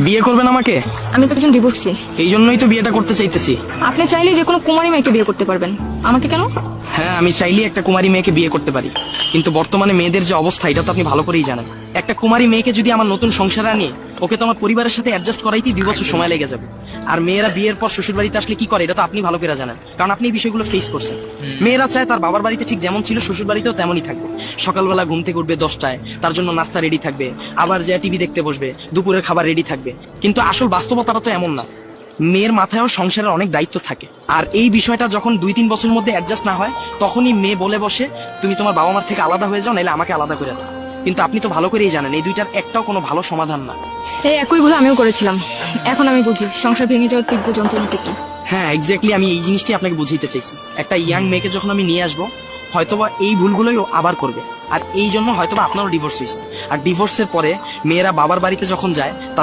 বিয়ে করবেন আমাকে? আমি তো একজন ডিভোর্সি। এই জন্যই তো বিয়েটা করতে চাইতেছি। আপনি চাইলে যে কোনো কুমারী মেয়েকে বিয়ে করতে পারবেন, আমাকে কেন? হ্যাঁ, আমি চাইলেই একটা কুমারী মেয়েকে বিয়ে করতে পারি, কিন্তু বর্তমানে মেয়েদের যে অবস্থা এটা তো আপনি ভালো করেই জানেন। একটা কুমারী মেয়েকে যদি আমার নতুন সংসারে আনি, ওকে তো আমার পরিবারের সাথে অ্যাডজাস্ট করাইতেই 2 বছর সময় লেগে যাবে। আর মেয়েরা বিয়ের পর শ্বশুর বাড়িতে আসলে কি করে এটা তো আপনি ভালো করে জানেন, কারণ আপনি এই বিষয়গুলো ফেস করছেন। মেয়েরা চায় তার বাবার বাড়িতে ঠিক যেমন ছিল শ্বশুর বাড়িতেও তেমনই থাকবে। সকালবেলা ঘুম থেকে উঠবে 10টায়, তার জন্য নাস্তা রেডি থাকবে, আবার যে টিভি দেখতে বসবে, দুপুরের খাবার রেডি থাকবে। কিন্তু আসল বাস্তবতাটা তো এমন না। মেয়ের মাথায়ও সংসারের অনেক দায়িত্ব থাকে, আর এই বিষয়টা যখন 2-3 বছরের মধ্যে অ্যাডজাস্ট না হয়, তখনই মেয়ে বলে বসে তুমি তোমার বাবা মার থেকে আলাদা হয়ে যাও, নাহলে আমাকে আলাদা করে দাও। কিন্তু আপনি তো ভালো করেই জানেন এই দুইটার একটাও কোনো ভালো সমাধান না। এই একই ভুল আমিও করেছিলাম। এখন আমি বুঝি সংসার ভেঙে যাওয়ার তীব্র যন্ত্রণাটা কি। হ্যাঁ, এক্স্যাক্টলি, আমি এই জিনিসটাই আপনাকে বুঝাইতে চাইছি। একটা ইয়াং মেয়েকে যখন আমি নিয়ে আসবো, হয়তোবা এই ভুলগুলোই ও আবার করবে, আর এই জন্য হয়তোবা আপনারও ডিভোর্স হয়েছে। আর ডিভোর্সের পরে মেয়েরা বাবার বাড়িতে যখন যায়, তাদের